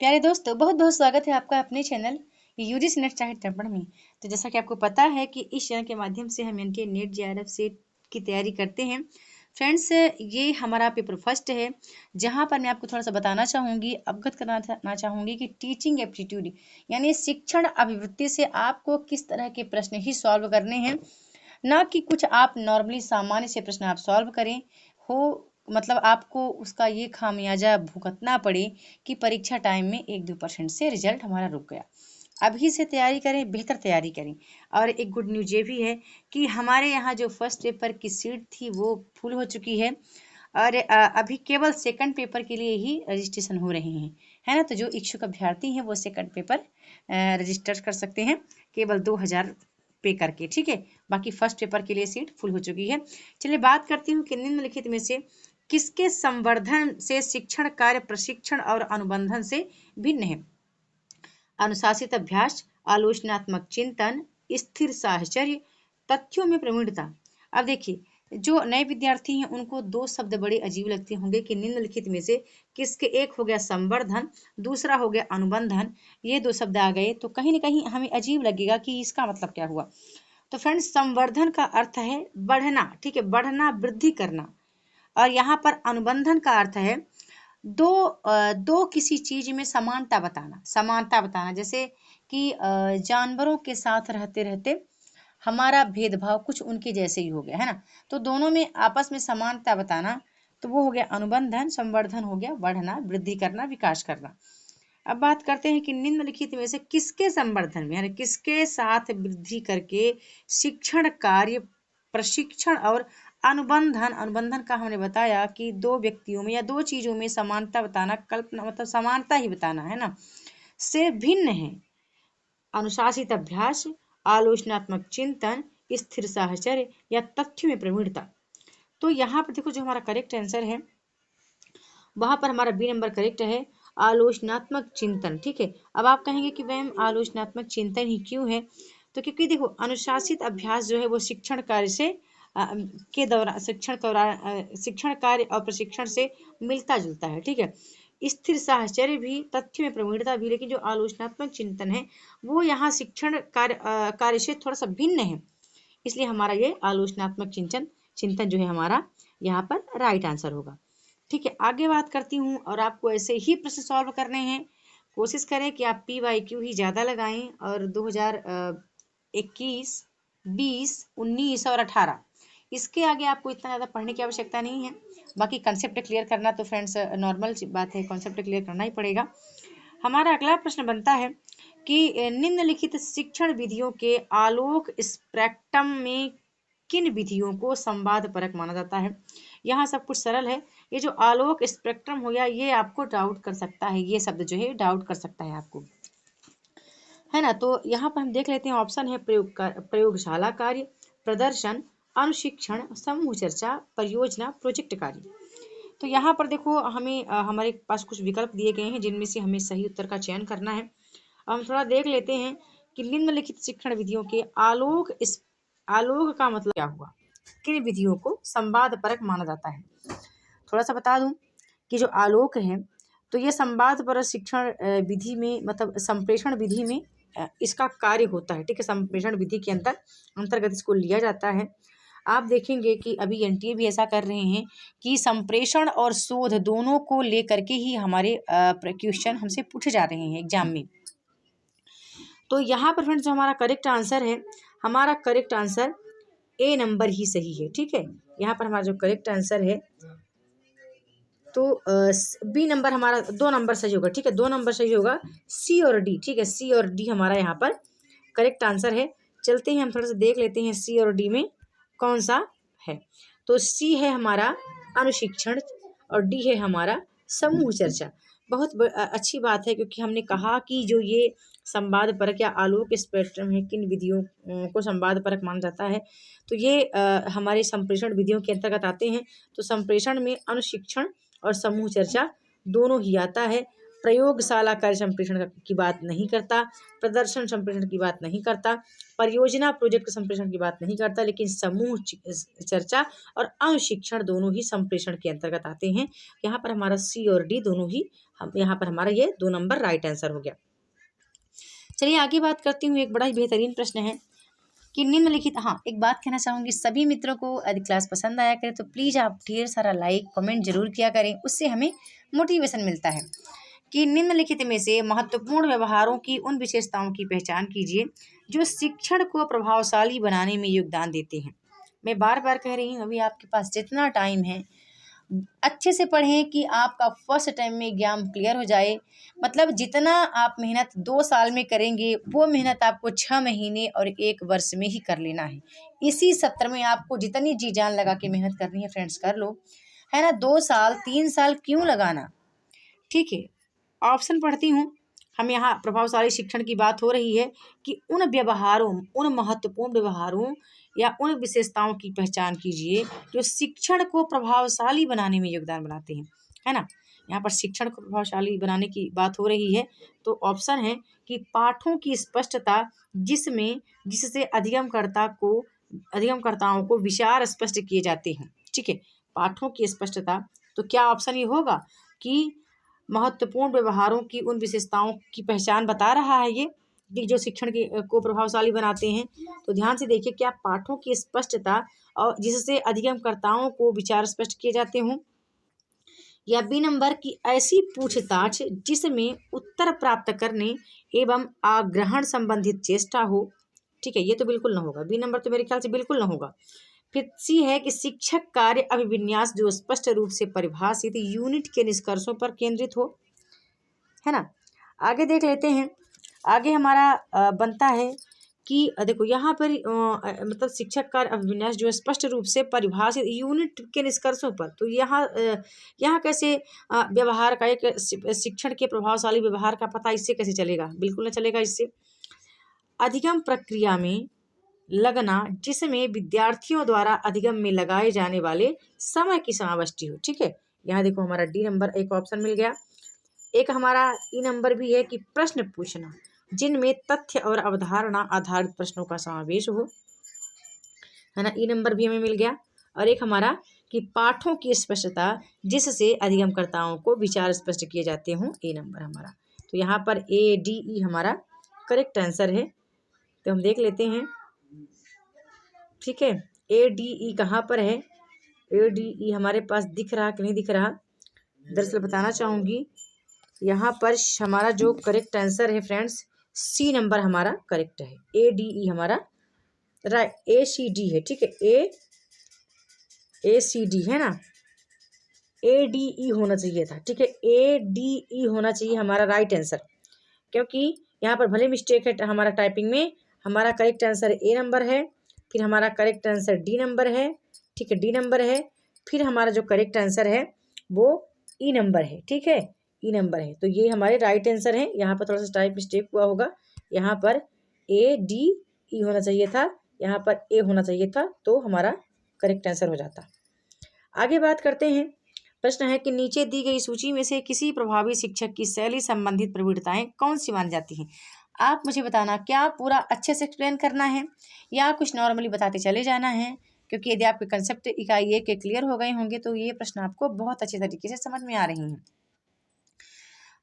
प्यारे दोस्तों, बहुत बहुत स्वागत है आपका अपने चैनल यूजीसी नेट चाहे दर्पण में। तो जैसा कि आपको पता है कि इस चैनल के माध्यम से हम इनके नेट जेआरएफ सेट की तैयारी करते हैं। फ्रेंड्स, ये हमारा पेपर फर्स्ट है, जहां पर मैं आपको थोड़ा सा बताना चाहूँगी, अवगत कराना चाहूँगी कि टीचिंग एप्टीट्यूड यानी शिक्षण अभिवृत्ति से आपको किस तरह के प्रश्न ही सॉल्व करने हैं, ना कि कुछ आप नॉर्मली सामान्य से प्रश्न आप सॉल्व करें हो, मतलब आपको उसका ये खामियाजा भुगतना पड़े कि परीक्षा टाइम में 1-2% से रिजल्ट हमारा रुक गया। अभी से तैयारी करें, बेहतर तैयारी करें। और एक गुड न्यूज ये भी है कि हमारे यहाँ जो फर्स्ट पेपर की सीट थी वो फुल हो चुकी है, और अभी केवल सेकंड पेपर के लिए ही रजिस्ट्रेशन हो रहे हैं, है ना। तो जो इच्छुक अभ्यर्थी हैं वो सेकंड पेपर रजिस्टर कर सकते हैं केवल 2000 पे करके, ठीक है। बाकी फर्स्ट पेपर के लिए सीट फुल हो चुकी है। चलिए बात करती हूँ कि निम्नलिखित में से किसके संवर्धन से शिक्षण कार्य प्रशिक्षण और अनुबंधन से भिन्न है। अनुशासित अभ्यास, आलोचनात्मक चिंतन, स्थिर साहचर्य, तथ्यों में प्रवीणता। अब देखिए, जो नए विद्यार्थी हैं उनको दो शब्द बड़े अजीब लगते होंगे कि निम्नलिखित में से किसके, एक हो गया संवर्धन, दूसरा हो गया अनुबंधन। ये दो शब्द आ गए तो कहीं ना कहीं हमें अजीब लगेगा कि इसका मतलब क्या हुआ। तो फ्रेंड्स, संवर्धन का अर्थ है बढ़ना, ठीक है, बढ़ना, वृद्धि करना। और यहाँ पर अनुबंधन का अर्थ है दो किसी चीज में समानता बताना, समानता बताना। जैसे कि जानवरों के साथ रहते रहते हमारा भेदभाव कुछ उनके जैसे ही हो गया, है ना। तो दोनों में आपस में समानता बताना, तो वो हो गया अनुबंधन। संवर्धन हो गया बढ़ना, वृद्धि करना, विकास करना। अब बात करते हैं कि निम्नलिखित में से किसके संवर्धन में यानी किसके साथ वृद्धि करके शिक्षण कार्य प्रशिक्षण और अनुबंधन, अनुबंधन का हमने बताया कि दो व्यक्तियों में या दो चीजों में समानता बताना, कल्पना मतलब समानता ही बताना, है ना, से भिन्न है। अनुशासित अभ्यास, आलोचनात्मक चिंतन, स्थिर साहचर्य या तथ्य में प्रवीणता। तो यहाँ पर देखो, जो हमारा करेक्ट आंसर है वहां पर हमारा बी नंबर करेक्ट है, आलोचनात्मक चिंतन, ठीक है। अब आप कहेंगे कि मैम आलोचनात्मक चिंतन ही क्यों है, तो क्योंकि देखो अनुशासित अभ्यास जो है वो शिक्षण कार्य से के दौरान शिक्षण कार्य और प्रशिक्षण से मिलता जुलता है, ठीक है। स्थिर साहचर्य भी, तथ्य में प्रवीणता भी, लेकिन जो आलोचनात्मक चिंतन है वो यहाँ शिक्षण कार्य से थोड़ा सा भिन्न है, इसलिए हमारा ये आलोचनात्मक चिंतन चिंतन जो है हमारा यहाँ पर राइट आंसर होगा। ठीक है, आगे बात करती हूँ और आपको ऐसे ही प्रश्न सॉल्व करने हैं। कोशिश करें कि आप PYQ ही ज़्यादा लगाएं, और 2021, 20, 19 और 18 इसके आगे आपको इतना ज़्यादा पढ़ने की आवश्यकता नहीं है। बाकी कंसेप्ट क्लियर करना तो फ्रेंड्स नॉर्मल बात है, कॉन्सेप्ट क्लियर करना ही पड़ेगा। हमारा अगला प्रश्न बनता है कि निम्नलिखित शिक्षण विधियों के आलोक स्पेक्ट्रम में किन विधियों को संवाद परक माना जाता है। यहाँ सब कुछ सरल है। ये जो आलोक स्पेक्ट्रम हो गया ये आपको डाउट कर सकता है, ये शब्द जो है डाउट कर सकता है आपको, है ना। तो यहाँ पर हम देख लेते हैं, ऑप्शन है प्रयोगशाला कार्य, प्रदर्शन, अनुशिक्षण, समूह चर्चा, परियोजना, प्रोजेक्ट कार्य। तो यहाँ पर देखो हमें हमारे पास कुछ विकल्प दिए गए हैं जिनमें से हमें सही उत्तर का चयन करना है। हम थोड़ा देख लेते हैं कि निम्नलिखित शिक्षण विधियों के आलोक का मतलब क्या हुआ, किन विधियों को संवाद परक माना जाता है। थोड़ा सा बता दूं कि जो आलोक है तो ये संवाद परक शिक्षण विधि में, मतलब संप्रेषण विधि में इसका कार्य होता है, ठीक है। संप्रेषण विधि के अंतर्गत इसको लिया जाता है। आप देखेंगे कि अभी NTA भी ऐसा कर रहे हैं कि संप्रेषण और शोध दोनों को लेकर के ही हमारे क्वेश्चन हमसे पूछे जा रहे हैं एग्जाम में। तो यहाँ पर फ्रेंड्स जो हमारा करेक्ट आंसर है, हमारा करेक्ट आंसर A नंबर ही सही है, ठीक है। यहाँ पर हमारा जो करेक्ट आंसर है तो B नंबर हमारा 2 नंबर सही होगा, ठीक है, 2 नंबर सही होगा, C और D, ठीक है, C और D हमारा यहाँ पर करेक्ट आंसर है। चलते हैं हम थोड़ा सा देख लेते हैं C और D में कौन सा है। तो C है हमारा अनुशिक्षण और D है हमारा समूह चर्चा। बहुत अच्छी बात है, क्योंकि हमने कहा कि जो ये संवाद परक या आलोक स्पेक्ट्रम है किन विधियों को संवाद परक माना जाता है, तो ये हमारे संप्रेषण विधियों के अंतर्गत आते हैं। तो संप्रेषण में अनुशिक्षण और समूह चर्चा दोनों ही आता है। प्रयोगशाला कार्य संप्रेषण की बात नहीं करता, प्रदर्शन संप्रेषण की बात नहीं करता, परियोजना प्रोजेक्ट संप्रेषण की बात नहीं करता, लेकिन समूह चर्चा और अनुशिक्षण दोनों ही संप्रेषण के अंतर्गत आते हैं। यहाँ पर हमारा C और D दोनों ही हम यहाँ पर हमारा ये 2 नंबर राइट आंसर हो गया। चलिए आगे बात करती हूँ। एक बड़ा ही बेहतरीन प्रश्न है कि निम्नलिखित, हाँ एक बात कहना चाहूँगी, सभी मित्रों को यदि क्लास पसंद आया करे तो प्लीज़ आप ढेर सारा लाइक कमेंट जरूर किया करें, उससे हमें मोटिवेशन मिलता है। कि निम्नलिखित में से महत्वपूर्ण व्यवहारों की उन विशेषताओं की पहचान कीजिए जो शिक्षण को प्रभावशाली बनाने में योगदान देते हैं। मैं बार बार कह रही हूँ, अभी आपके पास जितना टाइम है अच्छे से पढ़ें कि आपका फर्स्ट टाइम में एग्जाम क्लियर हो जाए। मतलब जितना आप मेहनत 2 साल में करेंगे वो मेहनत आपको 6 महीने और 1 वर्ष में ही कर लेना है। इसी सत्र में आपको जितनी जी जान लगा के मेहनत करनी है फ्रेंड्स कर लो, है ना। 2 साल 3 साल क्यों लगाना, ठीक है। ऑप्शन पढ़ती हूँ। हम यहाँ प्रभावशाली शिक्षण की बात हो रही है कि उन व्यवहारों, उन महत्वपूर्ण व्यवहारों या उन विशेषताओं की पहचान कीजिए जो शिक्षण को प्रभावशाली बनाने में योगदान बनाते हैं, है ना। यहाँ पर शिक्षण को प्रभावशाली बनाने की बात हो रही है तो ऑप्शन है कि पाठों की स्पष्टता, जिससे अधिगमकर्ताओं को विचार स्पष्ट किए जाते हैं, ठीक है। पाठों की स्पष्टता, तो क्या ऑप्शन ये होगा कि महत्वपूर्ण व्यवहारों की उन विशेषताओं की पहचान बता रहा है ये कि जो शिक्षण को प्रभावशाली बनाते हैं। तो ध्यान से देखिए, क्या पाठों की स्पष्टता और जिससे अधिगमकर्ताओं को विचार स्पष्ट किए जाते हों, या बी नंबर की ऐसी पूछताछ जिसमें उत्तर प्राप्त करने एवं आग्रहण संबंधित चेष्टा हो, ठीक है। ये तो बिल्कुल ना होगा, बी नंबर तो मेरे ख्याल से बिल्कुल ना होगा। फिर सी है कि शिक्षक कार्य अभिविन्यास जो स्पष्ट रूप से परिभाषित यूनिट के निष्कर्षों पर केंद्रित हो, है ना। आगे देख लेते हैं। आगे हमारा बनता है कि देखो यहाँ पर मतलब शिक्षक कार्य अभिविन्यास जो स्पष्ट रूप से परिभाषित यूनिट के निष्कर्षों पर, तो यहाँ कैसे व्यवहार का, एक शिक्षण के प्रभावशाली व्यवहार का पता इससे कैसे चलेगा, बिल्कुल ना चलेगा इससे। अधिगम प्रक्रिया में लगना जिसमें विद्यार्थियों द्वारा अधिगम में लगाए जाने वाले समय की समावष्टि हो, ठीक है। यहाँ देखो हमारा डी नंबर एक ऑप्शन मिल गया। एक हमारा ई नंबर भी है कि प्रश्न पूछना जिनमें तथ्य और अवधारणा आधारित प्रश्नों का समावेश हो, है ना। ई नंबर भी हमें मिल गया। और एक हमारा कि पाठों की स्पष्टता जिससे अधिगमकर्ताओं को विचार स्पष्ट किए जाते हों, ए नंबर हमारा। तो यहाँ पर ए डी ई हमारा करेक्ट आंसर है। तो हम देख लेते हैं, ठीक है। ए डी ई कहाँ पर है, ए डी ई हमारे पास दिख रहा कि नहीं दिख रहा, दरअसल बताना चाहूँगी। यहाँ पर हमारा जो करेक्ट आंसर है फ्रेंड्स, सी नंबर हमारा करेक्ट है। ए डी ई हमारा राइट, ए सी डी है, ठीक है। ए सी डी है ना, ए डी ई होना चाहिए था, ठीक है। ए डी ई होना चाहिए हमारा राइट आंसर, क्योंकि यहाँ पर भले मिस्टेक है हमारा टाइपिंग में। हमारा करेक्ट आंसर ए नंबर है, फिर हमारा करेक्ट आंसर डी नंबर है, ठीक है। डी नंबर है, फिर हमारा जो करेक्ट आंसर है वो ई नंबर है, ठीक है। ई नंबर है, तो ये हमारे राइट आंसर है। यहाँ पर थोड़ा सा टाइप मिस्टेक हुआ होगा, यहाँ पर ए डी ई होना चाहिए था, यहाँ पर ए होना चाहिए था, तो हमारा करेक्ट आंसर हो जाता। आगे बात करते हैं। प्रश्न है कि नीचे दी गई सूची में से किसी प्रभावी शिक्षक की शैली संबंधित प्रवृत्तियां कौन सी मानी जाती हैं। आप मुझे बताना, क्या पूरा अच्छे से एक्सप्लेन करना है या कुछ नॉर्मली बताते चले जाना है, क्योंकि यदि आपके कंसेप्ट इकाई 1 के क्लियर हो गए होंगे तो ये प्रश्न आपको बहुत अच्छे तरीके से समझ में आ रही हैं।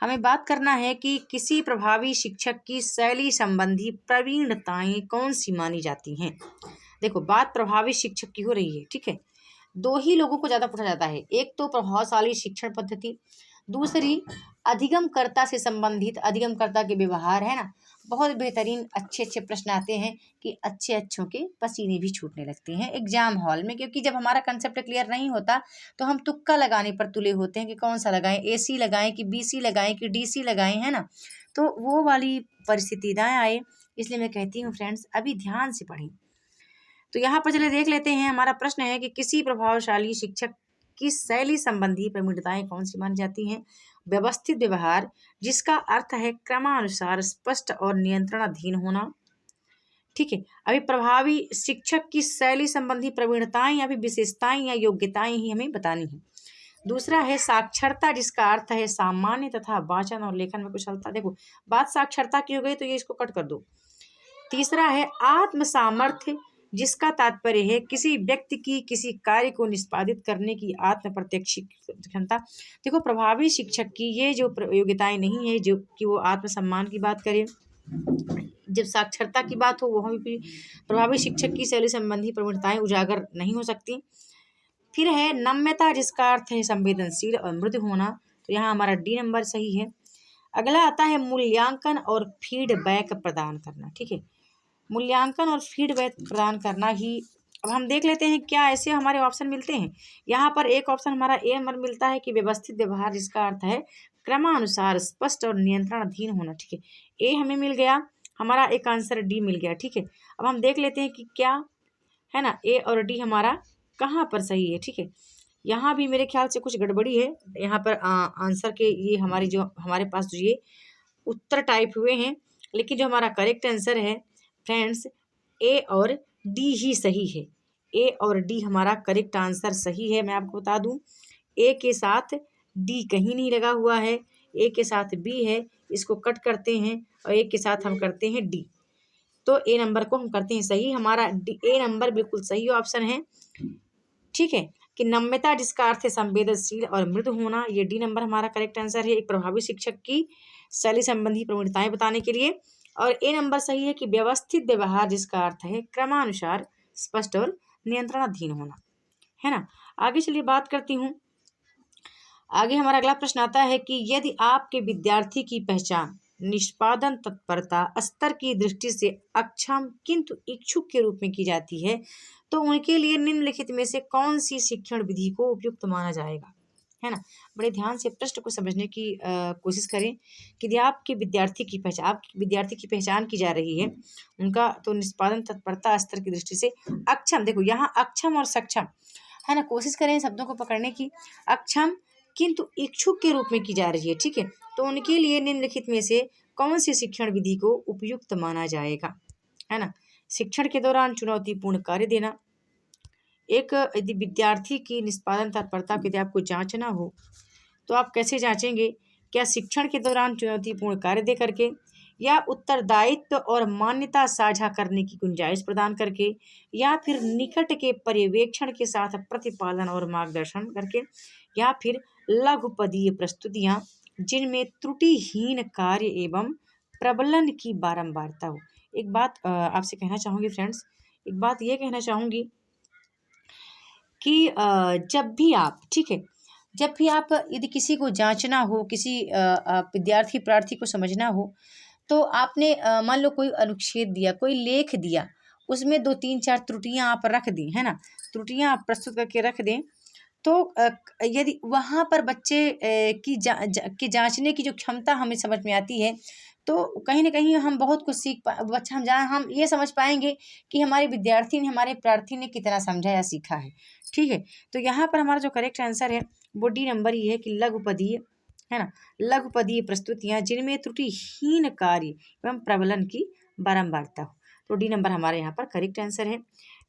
हमें बात करना है कि किसी प्रभावी शिक्षक की शैली संबंधी प्रवीणताएं कौन सी मानी जाती हैं। देखो, बात प्रभावी शिक्षक की हो रही है, ठीक है। 2 ही लोगों को ज़्यादा पूछा जाता है, एक तो प्रभावशाली शिक्षण पद्धति, दूसरी अधिगमकर्ता से संबंधित अधिगमकर्ता के व्यवहार, है ना। बहुत बेहतरीन अच्छे प्रश्न आते हैं कि अच्छों के पसीने भी छूटने लगते हैं एग्जाम हॉल में, क्योंकि जब हमारा कंसेप्ट क्लियर नहीं होता तो हम तुक्का लगाने पर तुले होते हैं कि कौन सा लगाएं, AC लगाएं कि BC लगाएं कि DC लगाएं, है ना। तो वो वाली परिस्थिति ना आए, इसलिए मैं कहती हूँ फ्रेंड्स अभी ध्यान से पढ़ें। तो यहाँ पर चले देख लेते हैं। हमारा प्रश्न है कि किसी प्रभावशाली शिक्षक की शैली संबंधी प्रवृत्तियां कौन सी मानी जाती हैं। व्यवस्थित व्यवहार, जिसका अर्थ है क्रमानुसार स्पष्ट और नियंत्रणाधीन होना, ठीक है। अभी प्रभावी शिक्षक की शैली संबंधी प्रवृत्तियां या फिर विशेषताएं या योग्यताएं ही हमें बतानी है। दूसरा है साक्षरता, जिसका अर्थ है सामान्य तथा वाचन और लेखन में कुशलता। देखो, बात साक्षरता की हो गई तो ये इसको कट कर दो। तीसरा है आत्म सामर्थ्य, जिसका तात्पर्य है किसी व्यक्ति की किसी कार्य को निष्पादित करने की आत्म प्रत्यक्ष क्षमता। देखो, प्रभावी शिक्षक की ये जो योग्यताएं नहीं है जो कि वो आत्मसम्मान की बात करे, जब साक्षरता की बात हो वहाँ भी प्रभावी शिक्षक की शैली संबंधी प्रवणताएं उजागर नहीं हो सकती। फिर है नम्यता, जिसका अर्थ है संवेदनशील और मृदु होना, तो यहाँ हमारा डी नंबर सही है। अगला आता है मूल्यांकन और फीडबैक प्रदान करना। ठीक है, मूल्यांकन और फीडबैक प्रदान करना ही। अब हम देख लेते हैं क्या ऐसे हमारे ऑप्शन मिलते हैं। यहाँ पर एक ऑप्शन हमारा ए नंबर मिलता है कि व्यवस्थित व्यवहार, जिसका अर्थ है क्रमानुसार, स्पष्ट और नियंत्रणाधीन होना। ठीक है, ए हमें मिल गया, हमारा एक आंसर डी मिल गया। ठीक है, अब हम देख लेते हैं कि क्या है ना, ए और डी हमारा कहाँ पर सही है। ठीक है, यहाँ भी मेरे ख्याल से कुछ गड़बड़ी है। यहाँ पर आंसर के ये हमारी जो हमारे पास जो ये उत्तर टाइप हुए हैं, लेकिन जो हमारा करेक्ट आंसर है फ्रेंड्स, ए और डी ही सही है। ए और डी हमारा करेक्ट आंसर सही है। मैं आपको बता दूं, ए के साथ डी कहीं नहीं लगा हुआ है, ए के साथ बी है, इसको कट करते हैं और ए के साथ हम करते हैं डी, तो ए नंबर को हम करते हैं सही। हमारा ए नंबर बिल्कुल सही ऑप्शन है। ठीक है, कि नम्यता, जिसका अर्थ है संवेदनशील और मृदु होना, ये डी नंबर हमारा करेक्ट आंसर है, एक प्रभावी शिक्षक की शैली संबंधी प्रवणताएं बताने के लिए। और ए नंबर सही है कि व्यवस्थित व्यवहार, जिसका अर्थ है क्रमानुसार, स्पष्ट और नियंत्रणाधीन होना, है ना। आगे चलिए बात करती हूँ। आगे हमारा अगला प्रश्न आता है कि यदि आपके विद्यार्थी की पहचान निष्पादन तत्परता स्तर की दृष्टि से अक्षम किंतु इच्छुक के रूप में की जाती है, तो उनके लिए निम्नलिखित में से कौन सी शिक्षण विधि को उपयुक्त माना जाएगा, है ना। बड़े ध्यान से प्रश्न को समझने की कोशिश करें कि यदि आपके विद्यार्थी की पहचान की जा रही है, उनका तो निष्पादन तत्परता स्तर की दृष्टि से अक्षम। देखो, यहाँ अक्षम और सक्षम, है ना, कोशिश करें शब्दों को पकड़ने की। अक्षम किंतु इच्छुक के रूप में की जा रही है। ठीक है, तो उनके लिए निम्नलिखित में से कौन सी शिक्षण विधि को उपयुक्त माना जाएगा, है ना। शिक्षण के दौरान चुनौतीपूर्ण कार्य देना। एक यदि विद्यार्थी की निष्पादन तत्परता को यदि आपको जांचना हो तो आप कैसे जांचेंगे? क्या शिक्षण के दौरान चुनौतीपूर्ण कार्य दे करके, या उत्तरदायित्व और मान्यता साझा करने की गुंजाइश प्रदान करके, या फिर निकट के पर्यवेक्षण के साथ प्रतिपालन और मार्गदर्शन करके, या फिर लघुपदीय प्रस्तुतियाँ जिनमें त्रुटिहीन कार्य एवं प्रबलन की बारंबारता हो। एक बात आपसे कहना चाहूँगी फ्रेंड्स, एक बात ये कहना चाहूँगी कि जब भी आप, ठीक है, जब भी आप यदि किसी को जांचना हो, किसी विद्यार्थी प्रार्थी को समझना हो, तो आपने मान लो कोई अनुच्छेद दिया, कोई लेख दिया, उसमें 2-3-4 त्रुटियां आप रख दी, है ना, त्रुटियां आप प्रस्तुत करके रख दें, तो यदि वहाँ पर बच्चे की जांचने की जो क्षमता हमें समझ में आती है, तो कहीं ना कहीं हम बहुत कुछ बच्चा हम ये समझ पाएंगे कि हमारे विद्यार्थी ने, हमारे प्रार्थी ने कितना समझा या सीखा है। ठीक है, तो यहाँ पर हमारा जो करेक्ट आंसर है वो डी नंबर ही है कि लघुपदीय, है ना, लघुपदीय प्रस्तुतियाँ जिनमें त्रुटिहीन कार्य एवं प्रबलन की बारंबारता हो, तो डी नंबर हमारे यहाँ पर करेक्ट आंसर है।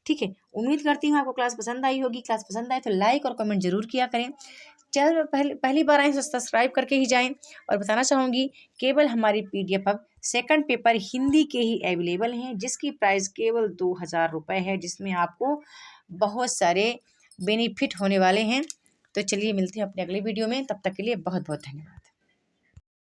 ठीक है, उम्मीद करती हूँ आपको क्लास पसंद आई होगी। क्लास पसंद आए तो लाइक और कमेंट जरूर किया करें। चैनल पर पहली बार आए तो सब्सक्राइब करके ही जाएं। और बताना चाहूँगी, केवल हमारी PDF अब सेकंड पेपर हिंदी के ही अवेलेबल हैं, जिसकी प्राइस केवल 2000 रुपये है, जिसमें आपको बहुत सारे बेनिफिट होने वाले हैं। तो चलिए मिलते हैं अपने अगले वीडियो में, तब तक के लिए बहुत बहुत धन्यवाद।